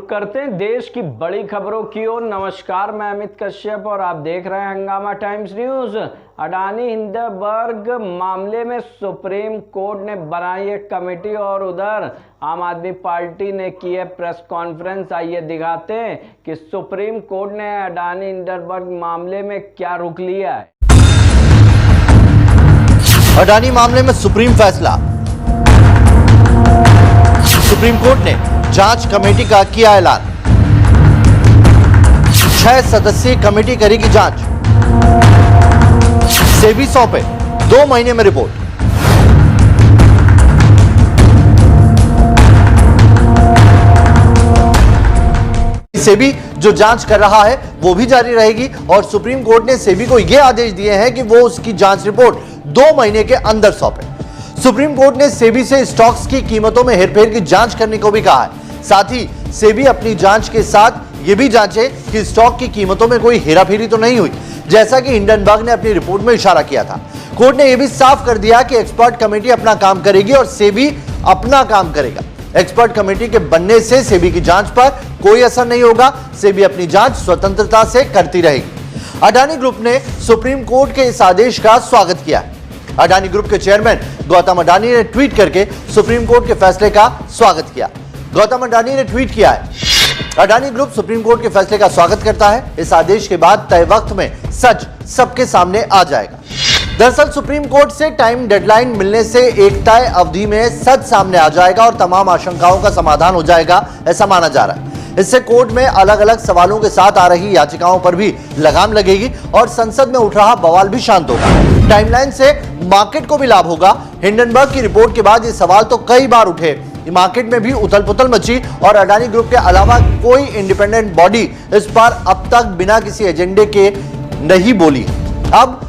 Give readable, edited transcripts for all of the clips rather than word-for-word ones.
रुक करते हैं देश की बड़ी खबरों की ओर। नमस्कार, मैं अमित कश्यप और आप देख रहे हैं हंगामा टाइम्स न्यूज। अडानी हिंडनबर्ग मामले में सुप्रीम कोर्ट ने बनाई एक कमेटी और उधर आम आदमी पार्टी ने की है प्रेस कॉन्फ्रेंस। आइए दिखाते हैं कि सुप्रीम कोर्ट ने अडानी हिंडनबर्ग मामले में क्या रुख लिया है। अडानी मामले में सुप्रीम फैसला। सुप्रीम कोर्ट ने जांच कमेटी का किया ऐलान। 6 सदस्यीय कमेटी करेगी जांच। सेबी सौंपे 2 महीने में रिपोर्ट। सेबी जो जांच कर रहा है वो भी जारी रहेगी और सुप्रीम कोर्ट ने सेबी को यह आदेश दिए हैं कि वो उसकी जांच रिपोर्ट 2 महीने के अंदर सौंपे। सुप्रीम कोर्ट ने सेबी से स्टॉक्स की कीमतों में हेरफेर की जांच करने को भी कहा है। साथ ही सेबी अपनी जांच के साथ यह भी जांचे कि स्टॉक की कीमतों में कोई हेराफेरी तो नहीं हुई, जैसा कि हिंडनबर्ग ने अपनी रिपोर्ट में इशारा किया था। कोर्ट ने यह भी साफ कर दिया कि एक्सपर्ट कमेटी अपना काम करेगी और सेबी अपना काम करेगा। एक्सपर्ट कमेटी के बनने से सेबी की जांच पर कोई असर नहीं होगा। सेबी अपनी जांच स्वतंत्रता से करती रहेगी। अडानी ग्रुप ने सुप्रीम कोर्ट के इस आदेश का स्वागत किया है। अडानी ग्रुप के चेयरमैन गौतम अडानी ने ट्वीट करके सुप्रीम कोर्ट के फैसले का स्वागत किया। गौतम अडानी ने ट्वीट किया है, अडानी ग्रुप सुप्रीम कोर्ट के फैसले का स्वागत करता है। इस आदेश के बाद तय वक्त में सच सबके सामने आ जाएगा। दरअसल सुप्रीम कोर्ट से टाइम डेडलाइन मिलने से एक तय अवधि में सच सामने आ जाएगा और तमाम आशंकाओं का समाधान हो जाएगा, ऐसा माना जा रहा है। इससे कोर्ट में अलग अलग सवालों के साथ आ रही याचिकाओं पर भी लगाम लगेगी और संसद में उठ रहा बवाल भी शांत होगा। टाइमलाइन से मार्केट को भी लाभ होगा। हिंडनबर्ग की रिपोर्ट के बाद ये सवाल तो कई बार उठे, मार्केट में भी उथल पुथल मची और अडानी ग्रुप के अलावा कोई इंडिपेंडेंट बॉडी इस पर अब तक बिना किसी एजेंडे के नहीं बोली। अब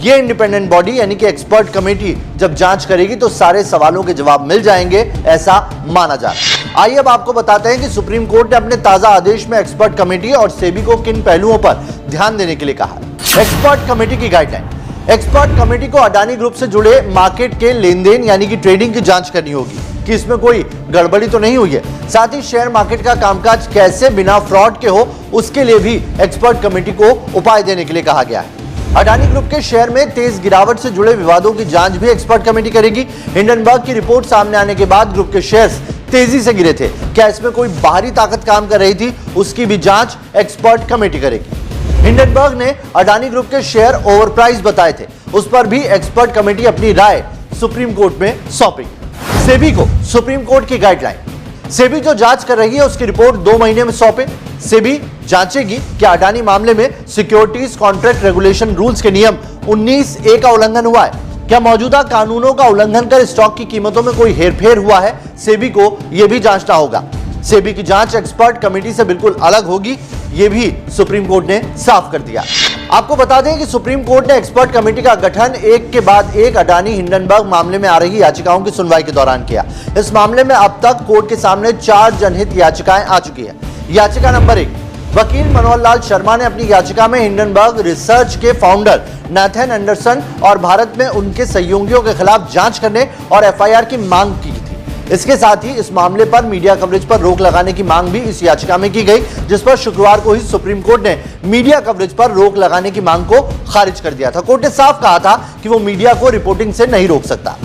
ये इंडिपेंडेंट बॉडी यानी कि एक्सपर्ट कमेटी जब जांच करेगी तो सारे सवालों के जवाब मिल जाएंगे, ऐसा माना जा रहा है। आइए अब आपको बताते हैं कि सुप्रीम कोर्ट ने अपने ताजा आदेश में एक्सपर्ट कमेटी और सेबी को किन पहलुओं पर ध्यान देने के लिए कहा है। एक्सपर्ट कमेटी की गाइडलाइन। एक्सपर्ट कमेटी को अडानी ग्रुप से जुड़े मार्केट के लेन देन यानी कि ट्रेडिंग की जांच करनी होगी कि इसमें कोई गड़बड़ी तो नहीं हुई है। साथ ही शेयर मार्केट का कामकाज कैसे बिना फ्रॉड के हो, उसके लिए भी एक्सपर्ट कमेटी को उपाय देने के लिए कहा गया है। अडानी ग्रुप के शेयर में तेज गिरावट से जुड़े विवादों की जांच भी एक्सपर्ट कमेटी करेगी। हिंडनबर्ग की रिपोर्ट सामने आने के बाद ग्रुप के शेयर्स तेजी से गिरे थे। क्या इसमें कोई बाहरी ताकत काम कर रही थी, उसकी भी जांच एक्सपर्ट कमेटी करेगी। हिंडनबर्ग ने अडानी ग्रुप के शेयर ओवरप्राइस बताए थे, उस पर भी एक्सपर्ट कमेटी अपनी राय सुप्रीम कोर्ट में सौंपेगी। सेबी को सुप्रीम कोर्ट की गाइडलाइन। सेबी जो जांच कर रही है उसकी रिपोर्ट 2 महीने में सौंपे। सेबी जांचेगी कि अडानी मामले में सिक्योरिटीज कॉन्ट्रैक्ट रेगुलेशन रूल्स के नियम 19A का उल्लंघन हुआ है। क्या मौजूदा कानूनों का उल्लंघन कर स्टॉक की कीमतों में कोई हेरफेर हुआ है, सेबी को यह भी जांचना होगा। सेबी की जांच एक्सपर्ट कमेटी से बिल्कुल अलग होगी, यह भी सुप्रीम कोर्ट ने साफ कर दिया। आपको बता दें कि सुप्रीम कोर्ट ने एक्सपर्ट कमेटी का गठन एक के बाद एक अडानी हिंडनबर्ग मामले में आ रही याचिकाओं की सुनवाई के दौरान किया। इस मामले में अब तक कोर्ट के सामने 4 जनहित याचिकाएं आ चुकी है। याचिका नंबर 1, वकील मनोहर लाल शर्मा ने अपनी याचिका में हिंडनबर्ग रिसर्च के फाउंडर नाथन एंडरसन और भारत में उनके सहयोगियों के खिलाफ जांच करने और एफआईआर की मांग की थी। इसके साथ ही इस मामले पर मीडिया कवरेज पर रोक लगाने की मांग भी इस याचिका में की गई, जिस पर शुक्रवार को ही सुप्रीम कोर्ट ने मीडिया कवरेज पर रोक लगाने की मांग को खारिज कर दिया था। कोर्ट ने साफ कहा था कि वो मीडिया को रिपोर्टिंग से नहीं रोक सकता।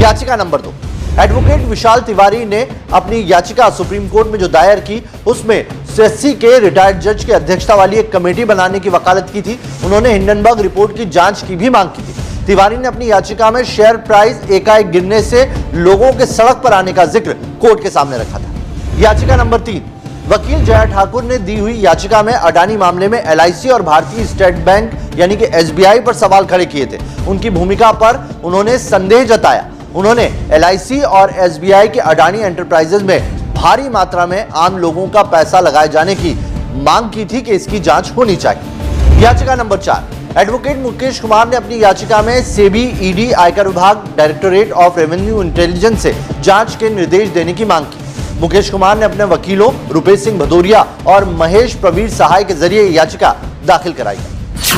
याचिका नंबर 2, एडवोकेट विशाल तिवारी ने अपनी याचिका सुप्रीम कोर्ट में जो दायर की उसमें सेस्सी के रिटायर्ड जज की अध्यक्षता वाली एक कमेटी बनाने की वकालत की थी। उन्होंने हिंडनबर्ग रिपोर्ट की जांच की भी मांग की थी। तिवारी ने अपनी याचिका में शेयर प्राइस एकाएक गिरने से लोगों के सड़क पर आने का जिक्र कोर्ट के सामने रखा था। याचिका नंबर 3, वकील जया ठाकुर ने दी हुई याचिका में अडानी मामले में LIC और भारतीय स्टेट बैंक यानी कि SBI पर सवाल खड़े किए थे। उनकी भूमिका पर उन्होंने संदेह जताया। उन्होंने LIC और SBI के अडानी एंटरप्राइजेज में भारी मात्रा में आम लोगों का पैसा लगाए जाने की मांग की थी कि इसकी जांच होनी चाहिए। याचिका नंबर 4, एडवोकेट मुकेश कुमार ने अपनी याचिका में सेबी, ईडी, आयकर विभाग, डायरेक्टोरेट ऑफ रेवेन्यू इंटेलिजेंस से जांच के निर्देश देने की मांग की। मुकेश कुमार ने अपने वकीलों रुपेश सिंह भदौरिया और महेश प्रवीर सहाय के जरिए याचिका दाखिल कराई।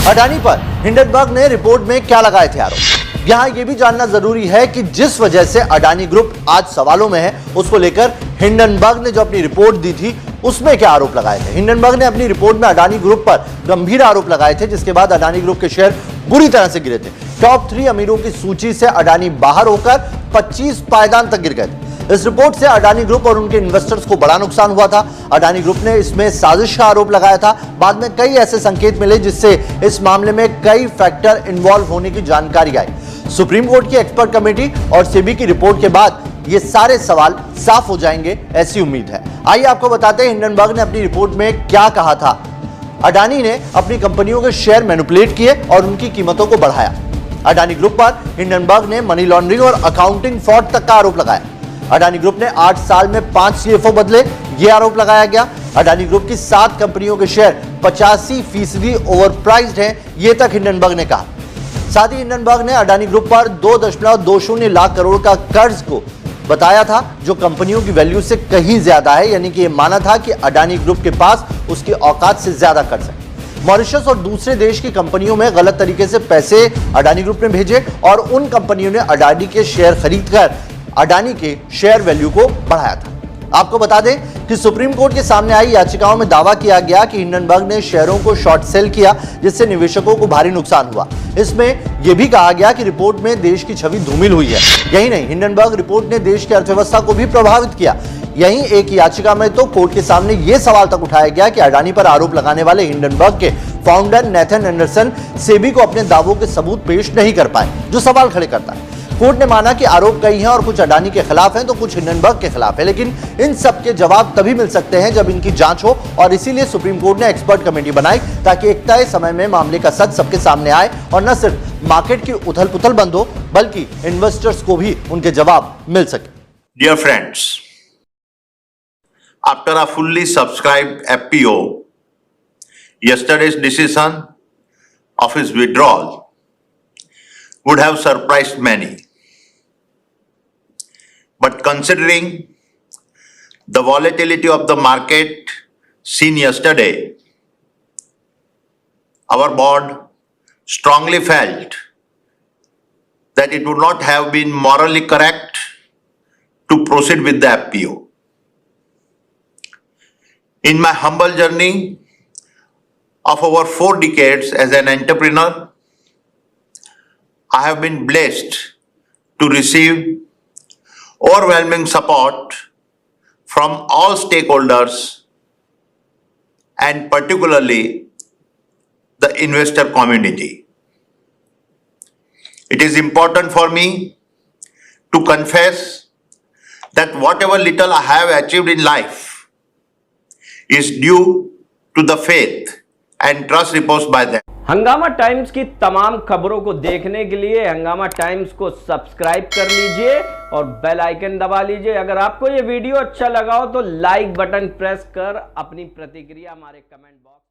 अडानी पर हिंडनबर्ग ने रिपोर्ट में क्या लगाए थे आरोप। यहां यह भी जानना जरूरी है कि जिस वजह से अडानी ग्रुप आज सवालों में है, उसको लेकर हिंडनबर्ग ने जो अपनी रिपोर्ट दी थी उसमें क्या आरोप लगाए थे। हिंडनबर्ग ने अपनी रिपोर्ट में अडानी ग्रुप पर गंभीर आरोप लगाए थे, जिसके बाद अडानी ग्रुप के शेयर बुरी तरह से गिरे थे। टॉप 3 अमीरों की सूची से अडानी बाहर होकर 25 पायदान तक गिर गए थे। इस रिपोर्ट से अडानी ग्रुप और उनके इन्वेस्टर्स को बड़ा नुकसान हुआ था। अडानी ग्रुप ने इसमें साजिश का आरोप लगाया था। बाद में कई ऐसे संकेत मिले जिससे इस मामले में कई फैक्टर इन्वॉल्व होने की जानकारी आई। सुप्रीम कोर्ट की एक्सपर्ट कमेटी और सेबी की रिपोर्ट के बाद ये सारे सवाल साफ हो जाएंगे, ऐसी उम्मीद है। आइए आपको बताते हैं हिंडनबर्ग ने अपनी रिपोर्ट में क्या कहा था। अडानी ने अपनी कंपनियों के शेयर मैनिपुलेट किए और उनकी कीमतों को बढ़ाया। अडानी ग्रुप पर हिंडनबर्ग ने मनी लॉन्ड्रिंग और अकाउंटिंग फ्रॉड तक का आरोप लगाया। अडानी ग्रुप ने 8 साल में 5 सीएफओ बदले, यह आरोप लगाया गया। अडानी ग्रुप की 7 कंपनियों के शेयर 85% ओवरप्राइज्ड हैं, यह तक हिंडनबर्ग ने कहा। साथ ही हिंडनबर्ग ने अडानी ग्रुप पर 2.20 लाख करोड़ का कर्ज को बताया था, जो कंपनियों की वैल्यू से कहीं ज्यादा है, यानी कि यह माना था कि अडानी ग्रुप के पास उसकी औकात से ज्यादा कर्ज है। मॉरिशस और दूसरे देश की कंपनियों में गलत तरीके से पैसे अडानी ग्रुप ने भेजे और उन कंपनियों ने अडानी के शेयर खरीदकर अडानी के शेयर वैल्यू को बढ़ाया था। आपको बता दें कि सुप्रीम कोर्ट के सामने आई याचिकाओं में दावा किया गया कि हिंडनबर्ग ने शेयरों को शॉर्ट सेल किया, जिससे निवेशकों को भारी नुकसान हुआ। इसमें यह भी कहा गया कि रिपोर्ट में देश की छवि धूमिल हुई है। यही नहीं, हिंडनबर्ग रिपोर्ट ने देश की अर्थव्यवस्था को भी प्रभावित किया। यहीं एक याचिका में तो कोर्ट के सामने यह सवाल तक उठाया गया कि अडानी पर आरोप लगाने वाले हिंडनबर्ग के फाउंडर नेथन एंडरसन सेबी को अपने दावों के सबूत पेश नहीं कर पाए, जो सवाल खड़े करता है। कोर्ट ने माना कि आरोप कई हैं और कुछ अडानी के खिलाफ हैं तो कुछ हिंडनबर्ग के खिलाफ है, लेकिन इन सब के जवाब तभी मिल सकते हैं जब इनकी जांच हो, और इसीलिए सुप्रीम कोर्ट ने एक्सपर्ट कमेटी बनाई ताकि एक तय समय में मामले का सच सबके सामने आए और न सिर्फ मार्केट की उथल पुथल बंद हो, बल्कि इन्वेस्टर्स को भी उनके जवाब मिल सके। Dear friends, after a fully subscribed FPO, yesterday's decision of his withdrawal would have surprised many. But considering the volatility of the market seen yesterday, our board strongly felt that it would not have been morally correct to proceed with the FPO. In my humble journey of over 4 decades as an entrepreneur, I have been blessed to receive overwhelming support from all stakeholders and particularly the investor community. It is important for me to confess that whatever little I have achieved in life is due to the faith and trust reposed by them. हंगामा times की तमाम खबरों को देखने के लिए हंगामा times को सब्सक्राइब कर लीजिए और बेल आइकन दबा लीजिए। अगर आपको ये वीडियो अच्छा लगा हो तो लाइक बटन प्रेस कर अपनी प्रतिक्रिया हमारे कमेंट बॉक्स